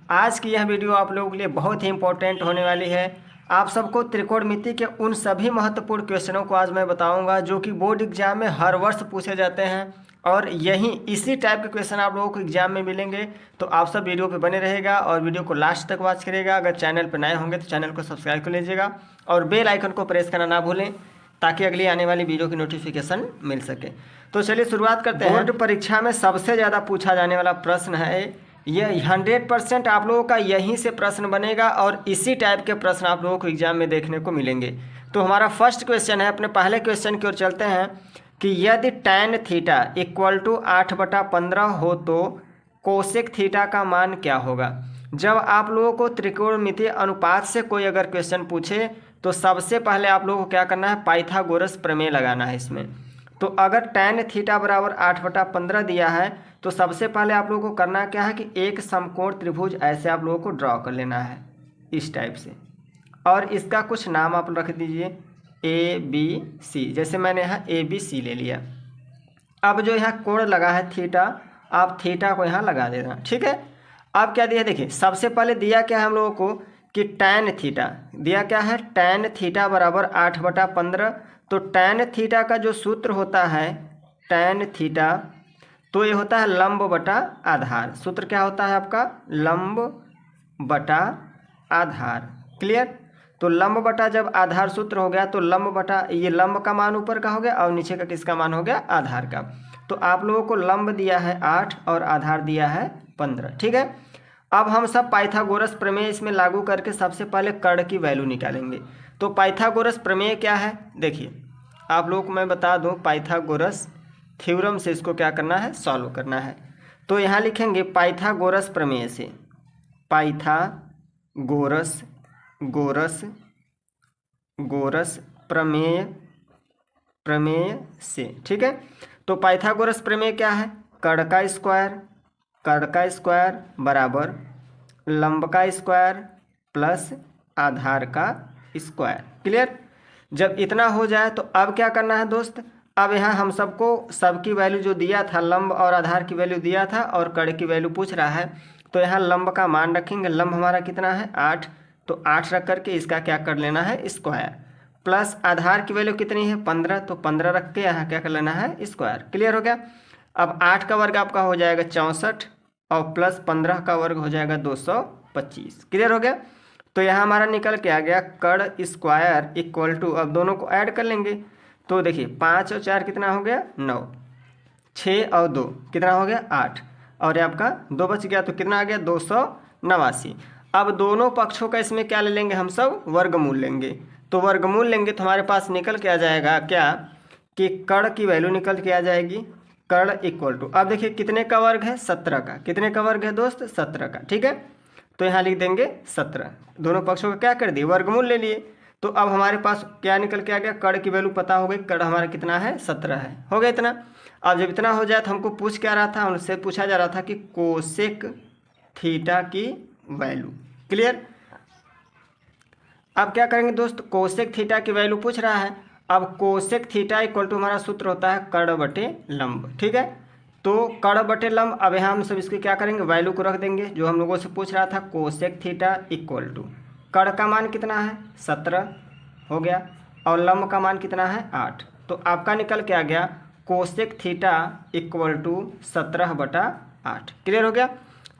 आज की यह वीडियो आप लोगों के लिए बहुत ही इंपॉर्टेंट होने वाली है। आप सबको त्रिकोणमिति के उन सभी महत्वपूर्ण क्वेश्चनों को आज मैं बताऊंगा जो कि बोर्ड एग्जाम में हर वर्ष पूछे जाते हैं और यही इसी टाइप के क्वेश्चन आप लोगों को एग्जाम में मिलेंगे। तो आप सब वीडियो पे बने रहेगा और वीडियो को लास्ट तक वॉच करिएगा। अगर चैनल पर नए होंगे तो चैनल को सब्सक्राइब कर लीजिएगा और बेल आइकन को प्रेस करना ना भूलें ताकि अगली आने वाली वीडियो की नोटिफिकेशन मिल सके। तो चलिए शुरुआत करते हैं। बोर्ड परीक्षा में सबसे ज़्यादा पूछा जाने वाला प्रश्न है ये 100% आप लोगों का यहीं से प्रश्न बनेगा और इसी टाइप के प्रश्न आप लोगों को एग्जाम में देखने को मिलेंगे। तो हमारा फर्स्ट क्वेश्चन है, अपने पहले क्वेश्चन की ओर चलते हैं कि यदि tan थीटा इक्वल टू 8/15 हो तो कोसेक थीटा का मान क्या होगा। जब आप लोगों को त्रिकोणमितीय अनुपात से कोई अगर क्वेश्चन पूछे तो सबसे पहले आप लोगों को क्या करना है, पाइथागोरस प्रमेय लगाना है इसमें। तो अगर tan थीटा बराबर 8/15 दिया है तो सबसे पहले आप लोगों को करना क्या है कि एक समकोण त्रिभुज ऐसे आप लोगों को ड्रॉ कर लेना है इस टाइप से और इसका कुछ नाम आप रख दीजिए ABC। जैसे मैंने यहाँ ABC ले लिया। अब जो यहाँ कोण लगा है थीटा, आप थीटा को यहाँ लगा देना, ठीक है। अब क्या दिया, देखिए सबसे पहले दिया क्या है हम लोगों को कि tan थीटा दिया क्या है, tan थीटा बराबर 8/15। तो tan थीटा का जो सूत्र होता है tan थीटा, तो ये होता है लंब बटा आधार। सूत्र क्या होता है आपका, लंब बटा आधार। क्लियर। तो लंब बटा जब आधार सूत्र हो गया तो लंब बटा, ये लंब का मान ऊपर का हो गया और नीचे का किसका मान हो गया, आधार का। तो आप लोगों को लंब दिया है 8 और आधार दिया है 15, ठीक है। अब हम सब पाइथागोरस प्रमेय इसमें लागू करके सबसे पहले कर्ण की वैल्यू निकालेंगे। तो पाइथागोरस प्रमेय क्या है, देखिए आप लोगों को मैं बता दूं, पाइथागोरस थ्योरम से इसको क्या करना है, सॉल्व करना है। तो यहाँ लिखेंगे पाइथागोरस प्रमेय से, पाइथागोरस गोरस गोरस प्रमेय प्रमेय से, ठीक है। तो पाइथागोरस प्रमेय क्या है, कर्ण का स्क्वायर बराबर लंब का स्क्वायर प्लस आधार का स्क्वायर। क्लियर। जब इतना हो जाए तो अब क्या करना है दोस्त, अब यहाँ हम सबको सबकी वैल्यू जो दिया था, लंब और आधार की वैल्यू दिया था और कर्ण की वैल्यू पूछ रहा है, तो यहाँ लंब का मान रखेंगे। लंब हमारा कितना है 8, तो 8 रख करके इसका क्या कर लेना है, स्क्वायर। प्लस आधार की वैल्यू कितनी है 15, तो 15 रख के यहाँ क्या कर लेना है, स्क्वायर। क्लियर हो गया। अब 8 का वर्ग आपका हो जाएगा 64 और प्लस 15 का वर्ग हो जाएगा 225। क्लियर हो गया। तो यहाँ हमारा निकल के आ गया कर्ण स्क्वायर इक्वल टू, अब दोनों को ऐड कर लेंगे तो देखिए 5 और 4 कितना हो गया 9, 6 और 2 कितना हो गया 8 और ये आपका 2 बच गया तो कितना आ गया 289। अब दोनों पक्षों का इसमें क्या ले लेंगे, हम सब वर्गमूल लेंगे। तो वर्गमूल लेंगे तो हमारे पास निकल के आ जाएगा क्या कि कर्ण की वैल्यू निकल के आ जाएगी, कर्ण इक्वल टू, अब देखिए कितने का वर्ग है 17 का, कितने का वर्ग है दोस्त 17 का, ठीक है। तो यहाँ लिख देंगे 17, दोनों पक्षों का क्या कर दिए, वर्गमूल ले लिए। तो अब हमारे पास क्या निकल के आ गया, कर्ण की वैल्यू पता हो गई, कर्ण हमारा कितना है 17 है, हो गया इतना। अब जब इतना हो जाए तो हमको पूछ क्या रहा था, उनसे पूछा जा रहा था कि कोसेक थीटा की वैल्यू। क्लियर। अब क्या करेंगे दोस्त, कोसेक थीटा की वैल्यू पूछ रहा है। अब कोसेक थीटा इक्वल टू हमारा सूत्र होता है कर्ण बटे लंब, ठीक है। तो कर्ण बटे लंब, अब यहाँ हम सब इसकी क्या करेंगे, वैल्यू को रख देंगे जो हम लोगों से पूछ रहा था, कोसेक थीटा इक्वल टू कर्ण का मान कितना है 17 हो गया और लंब का मान कितना है 8। तो आपका निकल के आ गया cosec theta equal to 17/8। Clear हो गया।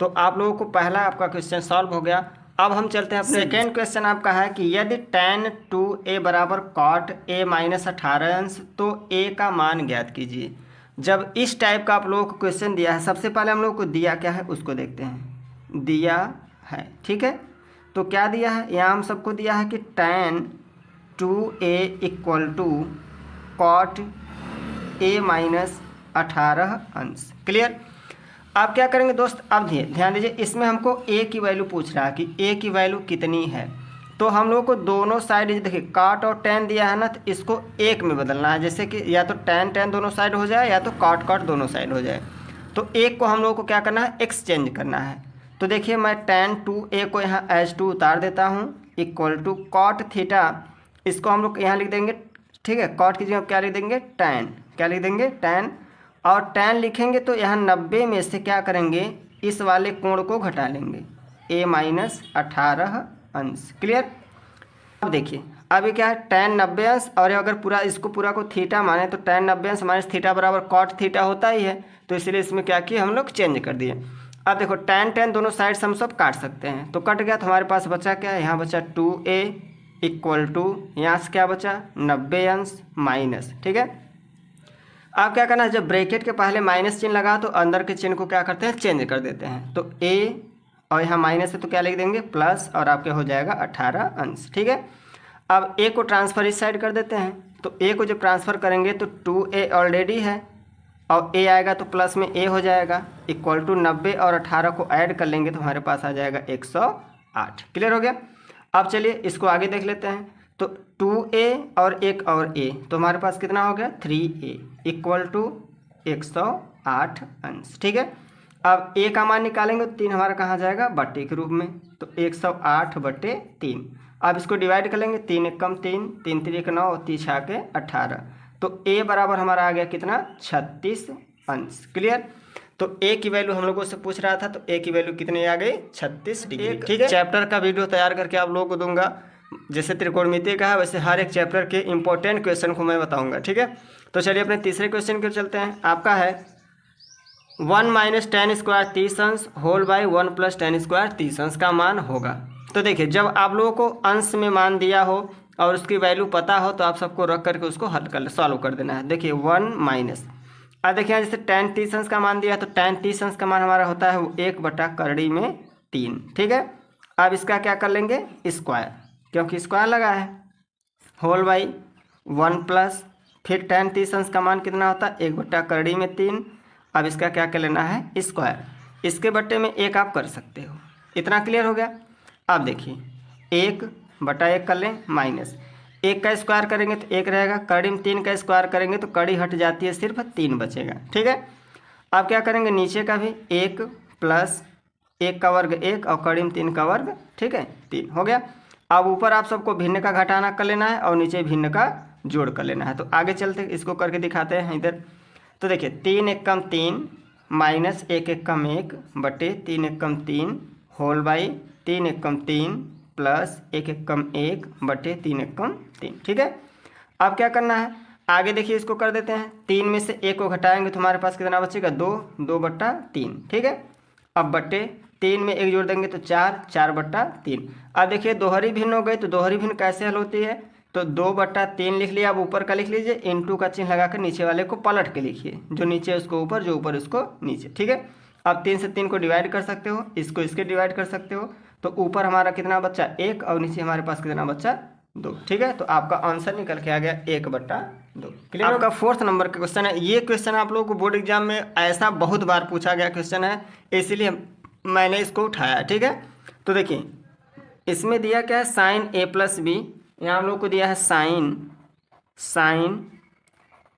तो आप लोगों को पहला आपका क्वेश्चन सॉल्व हो गया। अब हम चलते हैं अपने सेकेंड क्वेश्चन आपका है कि यदि tan 2a बराबर cot a - 18 अंश तो a का मान ज्ञात कीजिए। जब इस टाइप का आप लोगों को क्वेश्चन दिया है, सबसे पहले हम लोग को दिया क्या है उसको देखते हैं। दिया है, ठीक है। तो क्या दिया है, यहाँ हम सबको दिया है कि tan 2a equal to cot a - 18 अंश। क्लियर। अब क्या करेंगे दोस्त, अब ध्यान दीजिए, इसमें हमको a की वैल्यू पूछ रहा है कि a की वैल्यू कितनी है। तो हम लोग को दोनों साइड देखिए cot और tan दिया है ना, तो इसको 1 में बदलना है। जैसे कि या तो tan दोनों साइड हो जाए या तो cot दोनों साइड हो जाए। तो 1 को हम लोग को क्या करना है, एक्सचेंज करना है। तो देखिए मैं tan 2a को यहाँ एज 2 उतार देता हूँ इक्वल टू cot थीटा, इसको हम लोग यहाँ लिख देंगे, ठीक है। cot की जगह क्या लिख देंगे, tan, क्या लिख देंगे tan, और tan लिखेंगे तो यहाँ 90 में से क्या करेंगे, इस वाले कोण को घटा लेंगे, a माइनस 18 अंश। क्लियर। अब देखिए अब ये क्या है, tan 90 अंश, और अगर पूरा इसको पूरा को थीटा माने तो tan 90 अंश माइनस थीटा बराबर कॉट थीटा होता ही है, तो इसलिए इसमें क्या किए हम लोग चेंज कर दिए। अब देखो tan दोनों साइड से हम सब काट सकते हैं, तो कट गया तो हमारे पास बचा क्या है, यहाँ बचा 2a इक्वल टू यहाँ से क्या बचा 90 अंश माइनस। ठीक है, अब क्या करना है, जब ब्रैकेट के पहले माइनस चिन्ह लगा तो अंदर के चिन्ह को क्या करते हैं, चेंज कर देते हैं। तो a और यहाँ माइनस है तो क्या लिख देंगे प्लस, और आपके हो जाएगा 18 अंश। ठीक है, अब a को ट्रांसफ़र इस साइड कर देते हैं, तो a को जब ट्रांसफ़र करेंगे तो 2a ऑलरेडी है और a आएगा तो प्लस में a हो जाएगा इक्वल टू 90 और 18 को ऐड कर लेंगे तो हमारे पास आ जाएगा 108। क्लियर हो गया। अब चलिए इसको आगे देख लेते हैं, तो 2a और एक और a, तो हमारे पास कितना हो गया 3a इक्वल टू 108 अंश। ठीक है, अब a का मान निकालेंगे तो 3 हमारा कहाँ जाएगा बट्टे के रूप में, तो 108/3। अब इसको डिवाइड कर लेंगे, 3 एक कम 3, 3 3 9 और 3 6 के 18, तो a बराबर हमारा आ गया कितना 36 अंश। क्लियर। तो a की वैल्यू हम लोगों से पूछ रहा था, तो a की वैल्यू कितनी आ गई 36 डिग्री। ठीक है, चैप्टर का वीडियो तैयार करके आप लोगों को दूंगा, जैसे त्रिकोणमिति का है वैसे हर एक चैप्टर के इंपॉर्टेंट क्वेश्चन को मैं बताऊंगा। ठीक है, तो चलिए अपने तीसरे क्वेश्चन की ओर चलते हैं। आपका है 1 माइनस tan स्क्वायर 30 अंश whole by 1 plus tan square 30 अंश का मान होगा। तो देखिए जब आप लोगों को अंश में मान दिया हो और उसकी वैल्यू पता हो तो आप सबको रख करके उसको हल कर सॉल्व कर देना है। देखिए 1 माइनस, अब देखिए जैसे tan 30 अंश का मान दिया तो tan 30 अंश का मान हमारा होता है वो 1/3। ठीक है, अब इसका क्या कर लेंगे स्क्वायर, क्योंकि स्क्वायर लगा है, होल बाई 1 प्लस फिर tan 30 अंश का मान कितना होता है 1/3। अब इसका क्या कर लेना है स्क्वायर, इसके बट्टे में 1 आप कर सकते हो। इतना क्लियर हो गया। अब देखिए 1/1 कर लें माइनस 1 का स्क्वायर करेंगे तो 1 रहेगा, कड़ी में 3 का स्क्वायर करेंगे तो कड़ी हट जाती है, सिर्फ 3 बचेगा। ठीक है, अब क्या करेंगे नीचे का भी 1 प्लस 1 का वर्ग 1 और कड़ी में 3 का वर्ग, ठीक है 3 हो गया। अब ऊपर आप सबको भिन्न का घटाना कर लेना है और नीचे भिन्न का जोड़ कर लेना है। तो आगे चलते इसको करके दिखाते हैं इधर। तो देखिए 3 एक कम 3 माइनस 1 एक कम 1 बटे 3 एक कम 3 होल बाई 3 एक कम 3 प्लस 1 एक कम 1 बटे 3 एक कम 3। ठीक है, अब क्या करना है आगे देखिए इसको कर देते हैं, 3 में से 1 को घटाएंगे तो हमारे पास कितना बचेगा 2/3। ठीक है, अब बटे 3 में 1 जोड़ देंगे तो 4/3। अब देखिए दोहरी भिन्न हो गई, तो दोहरी भिन्न कैसे हल होती है, तो 2/3 लिख लिया। अब ऊपर का लिख लीजिए, इंटू का चिन्ह लगाकर नीचे वाले को पलट के लिखिए, जो नीचे उसको ऊपर, जो ऊपर उसको नीचे। ठीक है, अब 3 से 3 को डिवाइड कर सकते हो, इसको इसके डिवाइड कर सकते हो, तो ऊपर हमारा कितना बच्चा 1 और नीचे हमारे पास कितना बच्चा 2। ठीक है, तो आपका आंसर निकल के आ गया 1/2। क्लियर। आपका 4th नंबर का क्वेश्चन है। ये क्वेश्चन आप लोगों को बोर्ड एग्जाम में ऐसा बहुत बार पूछा गया क्वेश्चन है, इसीलिए मैंने इसको उठाया। ठीक है, तो देखिए इसमें दिया क्या है साइन a प्लस बी, यहाँ हम लोग को दिया है sine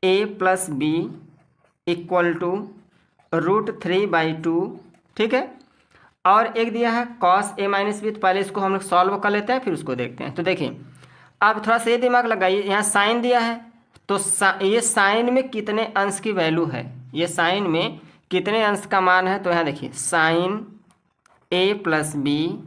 a plus B equal to √3/2। ठीक है, और एक दिया है cos a माइनस बी। तो पहले इसको हम लोग सॉल्व कर लेते हैं फिर उसको देखते हैं। तो देखिए आप थोड़ा सा ये दिमाग लगाइए, यहाँ साइन दिया है तो ये साइन में कितने अंश की वैल्यू है, ये साइन में कितने अंश का मान है। तो यहाँ देखिए sine a plus B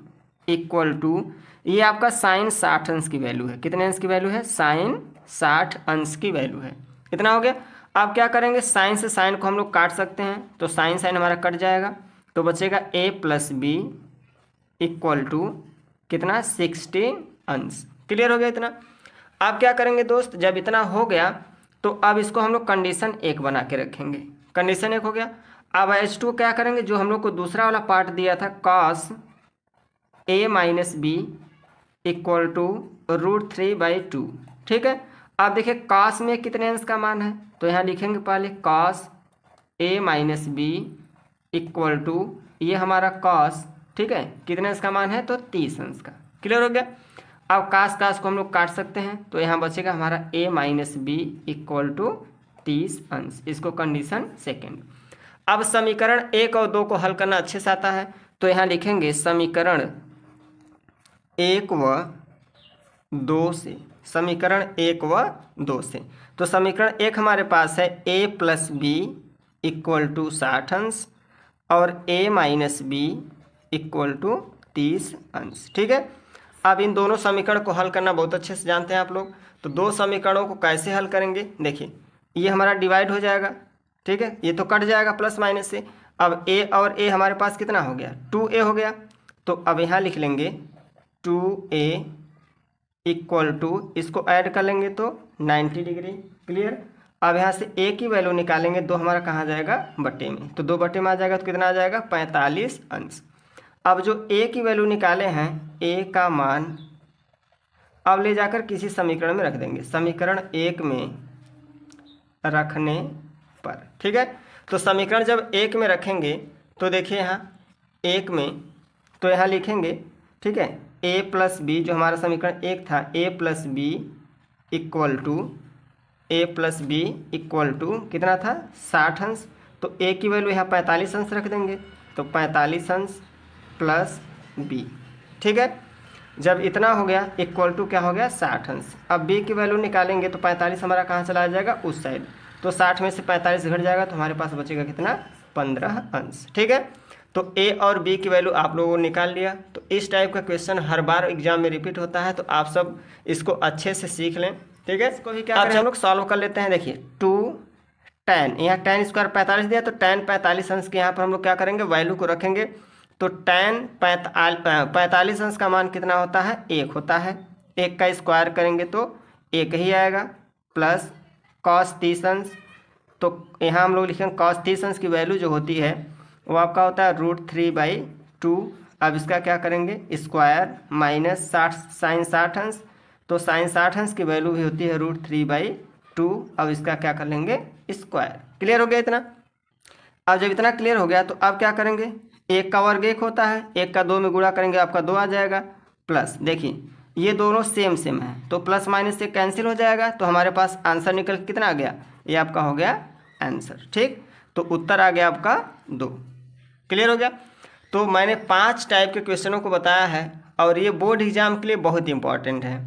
equal to, ये आपका साइन 60 अंश की वैल्यू है। कितने अंश की वैल्यू है, साइन 60 अंश की वैल्यू है। इतना हो गया। अब क्या करेंगे, साइन से साइन को हम लोग काट सकते हैं, तो साइन साइन हमारा कट जाएगा, तो बचेगा a plus B equal to कितना 60 अंश। क्लियर हो गया इतना। अब क्या करेंगे दोस्त, जब इतना हो गया तो अब इसको हम लोग कंडीशन 1 बना के रखेंगे। कंडीशन 1 हो गया। अब H2 क्या करेंगे, जो हम लोग को दूसरा वाला पार्ट दिया था cos a minus B equal to √3/2। ठीक है, अब देखिए cos में कितने अंश का मान है, तो यहाँ लिखेंगे पहले cos a minus B equal to, ये हमारा cos, ठीक है कितने अंश का मान है, तो 30 अंश का। क्लियर हो गया। अब cos को हम लोग काट सकते हैं, तो यहाँ बचेगा हमारा a minus B equal to 30 अंश। इसको कंडीशन 2। अब समीकरण 1 और 2 को हल करना अच्छे से आता है, तो यहाँ लिखेंगे समीकरण 1 व 2 से, समीकरण 1 व 2 से। तो समीकरण 1 हमारे पास है a plus B equal to 60 अंश और a minus B equal to 30 अंश। ठीक है, अब इन दोनों समीकरण को हल करना बहुत अच्छे से जानते हैं आप लोग। तो दो समीकरणों को कैसे हल करेंगे, देखिए ये हमारा डिवाइड हो जाएगा, ठीक है, ये तो कट जाएगा प्लस माइनस से। अब ए और ए हमारे पास कितना हो गया, 2a हो गया। तो अब यहाँ लिख लेंगे 2a इक्वल टू, इसको ऐड कर लेंगे तो 90 डिग्री। क्लियर। अब यहाँ से a की वैल्यू निकालेंगे, 2 हमारा कहाँ जाएगा, बटे में, तो 2 बटे में आ जाएगा तो कितना आ जाएगा, 45 अंश। अब जो a की वैल्यू निकाले हैं, a का मान अब ले जाकर किसी समीकरण में रख देंगे, समीकरण 1 में रखने पर। ठीक है, तो समीकरण जब 1 में रखेंगे तो देखिए यहाँ 1 में, तो यहाँ लिखेंगे, ठीक है, a प्लस बी, जो हमारा समीकरण 1 था, a plus B equal to कितना था, 60 अंश। तो a की वैल्यू यहाँ 45 अंश रख देंगे, तो 45 अंश प्लस b। ठीक है, जब इतना हो गया इक्वल टू क्या हो गया, 60 अंश। अब b की वैल्यू निकालेंगे तो 45 हमारा कहाँ चला जाएगा, उस साइड, तो 60 में से 45 घट जाएगा तो हमारे पास बचेगा कितना, 15 अंश। ठीक है, तो a और b की वैल्यू आप लोगों ने निकाल लिया। तो इस टाइप का क्वेश्चन हर बार एग्जाम में रिपीट होता है, तो आप सब इसको अच्छे से सीख लें। ठीक है, इसको भी क्या करें हम लोग सॉल्व कर लेते हैं। देखिए 2 tan, यहाँ tan स्क्वायर 45 दिया, तो tan 45 अंश के यहाँ पर हम लोग क्या करेंगे, वैल्यू को रखेंगे। तो tan 45 अंश का मान कितना होता है, 1 होता है। 1 का स्क्वायर करेंगे तो 1 ही आएगा, प्लस cos 30 अंश, तो यहाँ हम लोग लिखेंगे cos 30 अंश की वैल्यू जो होती है वो आपका होता है √3/2। अब इसका क्या करेंगे, स्क्वायर माइनस 60 साइन 60 अंश, तो साइन 60 अंश की वैल्यू भी होती है √3/2। अब इसका क्या कर लेंगे, स्क्वायर। क्लियर हो गया इतना। अब जब इतना क्लियर हो गया तो अब क्या करेंगे, 1 का वर्ग 1 होता है, 1 का 2 में गुणा करेंगे आपका 2 आ जाएगा, प्लस देखिए ये दोनों सेम सेम है तो प्लस माइनस से कैंसिल हो जाएगा, तो हमारे पास आंसर निकल के कितना आ गया, ये आपका हो गया आंसर। ठीक, तो उत्तर आ गया आपका 2। क्लियर हो गया। तो मैंने 5 टाइप के क्वेश्चनों को बताया है और ये बोर्ड एग्जाम के लिए बहुत इंपॉर्टेंट है।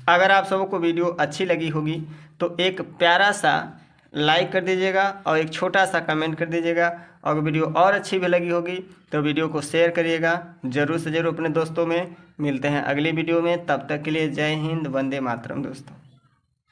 अगर आप सबको वीडियो अच्छी लगी होगी तो एक प्यारा सा लाइक कर दीजिएगा और एक छोटा सा कमेंट कर दीजिएगा। और वीडियो और अच्छी भी लगी होगी तो वीडियो को शेयर करिएगा ज़रूर से ज़रूर अपने दोस्तों में। मिलते हैं अगली वीडियो में, तब तक के लिए जय हिंद, वंदे मातरम दोस्तों।